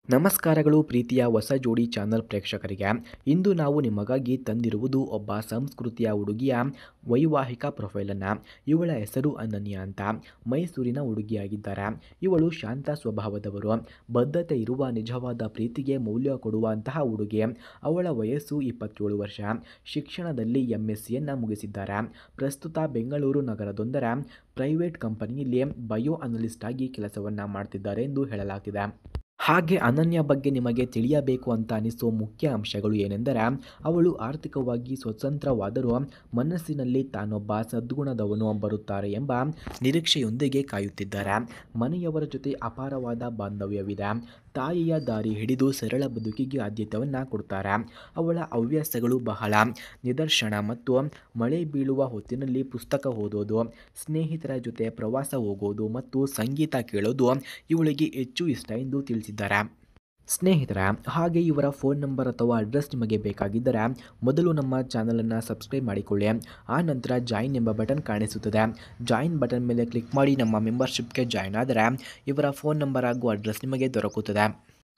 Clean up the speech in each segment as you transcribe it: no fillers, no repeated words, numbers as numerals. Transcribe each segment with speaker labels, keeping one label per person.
Speaker 1: ನಮಸ್ಕಾರಗಳು ಪ್ರೀತಿಯ ಹೊಸ ಜೋಡಿ ಚಾನಲ್ ಪ್ರೇಕ್ಷಕರಿಗೆ. ಇಂದು ನಾವು ನಿಮಗಾಗಿ ತಂದಿರುವುದು ಒಬ್ಬ ಸಂಸ್ಕೃತಿಯ ಹುಡುಗಿಯ ವೈವಾಹಿಕ ಪ್ರೊಫೈಲನ್ನು. ಇವಳ ಹೆಸರು ಅನನ್ಯ ಅಂತ. ಮೈಸೂರಿನ ಹುಡುಗಿಯಾಗಿದ್ದಾರೆ. ಇವಳು ಶಾಂತ ಸ್ವಭಾವದವರು, ಬದ್ಧತೆ ಇರುವ, ನಿಜವಾದ ಪ್ರೀತಿಗೆ ಮೌಲ್ಯ ಕೊಡುವಂತಹ ಹುಡುಗಿ. ಅವಳ ವಯಸ್ಸು 27 ವರ್ಷ. ಶಿಕ್ಷಣದಲ್ಲಿ MSc ಮುಗಿಸಿದ್ದಾರೆ. ಪ್ರಸ್ತುತ ಬೆಂಗಳೂರು ನಗರದೊಂದರ ಪ್ರೈವೇಟ್ ಕಂಪನಿಯಲ್ಲಿ ಬಯೋ ಅನಲಿಸ್ಟ್ ಆಗಿ ಕೆಲಸವನ್ನು ಮಾಡ್ತಿದ್ದಾರೆ ಎಂದು ಹೇಳಲಾಗ್ತಿದೆ. ಹಾಗೆ ಅನನ್ಯ ಬಗ್ಗೆ ನಿಮಗೆ ತಿಳಿಯಬೇಕು ಅಂತ ಅನಿಸೋ ಮುಖ್ಯ ಅಂಶಗಳು ಏನೆಂದರೆ, ಅವಳು ಆರ್ಥಿಕವಾಗಿ ಸ್ವತಂತ್ರವಾದರೂ ಮನಸ್ಸಿನಲ್ಲಿ ತಾನೊಬ್ಬ ಸದ್ಗುಣದವನು ಬರುತ್ತಾರೆ ಎಂಬ ನಿರೀಕ್ಷೆಯೊಂದಿಗೆ ಕಾಯುತ್ತಿದ್ದಾರೆ. ಮನೆಯವರ ಜೊತೆ ಅಪಾರವಾದ ಬಾಂಧವ್ಯವಿದೆ. ತಾಯಿಯ ದಾರಿ ಹಿಡಿದು ಸರಳ ಬದುಕಿಗೆ ಆದ್ಯತೆಯನ್ನು ಕೊಡ್ತಾರೆ. ಅವಳ ಹವ್ಯಾಸಗಳು ಬಹಳ ನಿದರ್ಶನ ಮತ್ತು ಮಳೆ ಬೀಳುವ ಹೊತ್ತಿನಲ್ಲಿ ಪುಸ್ತಕ ಓದೋದು, ಸ್ನೇಹಿತರ ಜೊತೆ ಪ್ರವಾಸ ಹೋಗೋದು ಮತ್ತು ಸಂಗೀತ ಕೇಳೋದು ಇವಳಿಗೆ ಹೆಚ್ಚು ಇಷ್ಟ ಎಂದು ತಿಳಿಸಿದ್ದಾರೆ. ಸ್ನೇಹಿತರ, ಹಾಗೆ ಇವರ ಫೋನ್ ನಂಬರ್ ಅಥವಾ ಅಡ್ರೆಸ್ ನಿಮಗೆ ಬೇಕಾಗಿದ್ದರೆ ಮೊದಲು ನಮ್ಮ ಚಾನಲನ್ನು ಸಬ್ಸ್ಕ್ರೈಬ್ ಮಾಡಿಕೊಳ್ಳಿ. ಆ ನಂತರ ಜಾಯಿನ್ ಎಂಬ ಬಟನ್ ಕಾಣಿಸುತ್ತದೆ. ಜಾಯಿನ್ ಬಟನ್ ಮೇಲೆ ಕ್ಲಿಕ್ ಮಾಡಿ ನಮ್ಮ ಮೆಂಬರ್ಶಿಪ್ಗೆ ಜಾಯಿನ್ ಆದರೆ ಇವರ ಫೋನ್ ನಂಬರ್ ಹಾಗೂ ಅಡ್ರೆಸ್ ನಿಮಗೆ ದೊರಕುತ್ತದೆ.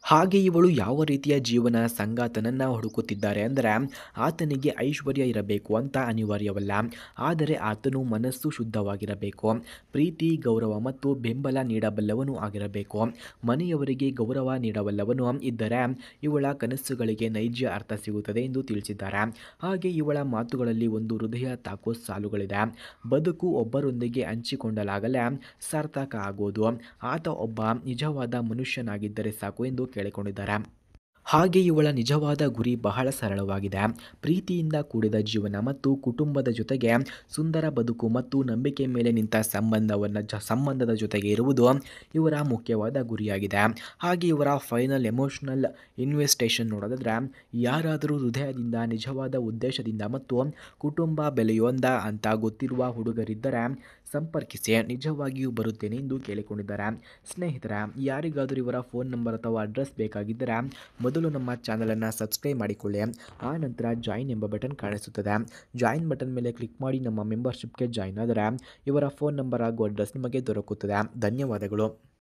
Speaker 1: ಹಾಗೆ ಇವಳು ಯಾವ ರೀತಿಯ ಜೀವನ ಸಂಗಾತನನ್ನು ಹುಡುಕುತ್ತಿದ್ದಾರೆ ಅಂದರೆ, ಆತನಿಗೆ ಐಶ್ವರ್ಯ ಇರಬೇಕು ಅಂತ ಅನಿವಾರ್ಯವಲ್ಲ, ಆದರೆ ಆತನು ಮನಸ್ಸು ಶುದ್ಧವಾಗಿರಬೇಕು, ಪ್ರೀತಿ, ಗೌರವ ಮತ್ತು ಬೆಂಬಲ ನೀಡಬಲ್ಲವನು ಆಗಿರಬೇಕು, ಮನೆಯವರಿಗೆ ಗೌರವ ನೀಡಬಲ್ಲವನು ಇದ್ದರೆ ಇವಳ ಕನಸುಗಳಿಗೆ ನೈಜ ಅರ್ಥ ಸಿಗುತ್ತದೆ ಎಂದು ತಿಳಿಸಿದ್ದಾರೆ. ಹಾಗೆ ಇವಳ ಮಾತುಗಳಲ್ಲಿ ಒಂದು ಹೃದಯ ತಾಕೋ ಸಾಲುಗಳಿದೆ. ಬದುಕು ಒಬ್ಬರೊಂದಿಗೆ ಹಂಚಿಕೊಂಡಲಾಗಲೇ ಸಾರ್ಥಕ ಆಗೋದು. ಆತ ಒಬ್ಬ ನಿಜವಾದ ಮನುಷ್ಯನಾಗಿದ್ದರೆ ಸಾಕು ಎಂದು ಕೇಳಿಕೊಂಡಿದ್ದಾರೆ. ಹಾಗೆ ಇವಳ ನಿಜವಾದ ಗುರಿ ಬಹಳ ಸರಳವಾಗಿದೆ. ಪ್ರೀತಿಯಿಂದ ಕೂಡಿದ ಜೀವನ ಮತ್ತು ಕುಟುಂಬದ ಜೊತೆಗೆ ಸುಂದರ ಬದುಕು ಮತ್ತು ನಂಬಿಕೆ ಮೇಲೆ ನಿಂತ ಸಂಬಂಧದ ಜೊತೆಗೆ ಇರುವುದು ಇವರ ಮುಖ್ಯವಾದ ಗುರಿಯಾಗಿದೆ. ಹಾಗೆ ಇವರ ಫೈನಲ್ ಎಮೋಷನಲ್ ಇನ್ವೆಸ್ಟೇಷನ್ ನೋಡೋದಾದ್ರೆ, ಯಾರಾದರೂ ಹೃದಯದಿಂದ, ನಿಜವಾದ ಉದ್ದೇಶದಿಂದ ಮತ್ತು ಕುಟುಂಬ ಬೆಲೆಯೊಂದ ಅಂತ ಗೊತ್ತಿರುವ ಹುಡುಗರಿದ್ದರೆ ಸಂಪರ್ಕಿಸಿ, ನಿಜವಾಗಿಯೂ ಬರುತ್ತೇನೆ ಎಂದು ಕೇಳಿಕೊಂಡಿದ್ದಾರೆ. ಸ್ನೇಹಿತರ, ಯಾರಿಗಾದರೂ ಇವರ ಫೋನ್ ನಂಬರ್ ಅಥವಾ ಅಡ್ರೆಸ್ ಬೇಕಾಗಿದ್ದರೆ ಮೊದಲು ನಮ್ಮ ಚಾನಲನ್ನು ಸಬ್ಸ್ಕ್ರೈಬ್ ಮಾಡಿಕೊಳ್ಳಿ. ಆ ನಂತರ ಜಾಯಿನ್ ಎಂಬ ಬಟನ್ ಕಾಣಿಸುತ್ತದೆ. ಜಾಯಿನ್ ಬಟನ್ ಮೇಲೆ ಕ್ಲಿಕ್ ಮಾಡಿ ನಮ್ಮ ಮೆಂಬರ್ಶಿಪ್ಗೆ ಜಾಯಿನ್ ಆದರೆ ಇವರ ಫೋನ್ ನಂಬರ್ ಹಾಗೂ ಅಡ್ರೆಸ್ ನಿಮಗೆ ದೊರಕುತ್ತದೆ. ಧನ್ಯವಾದಗಳು.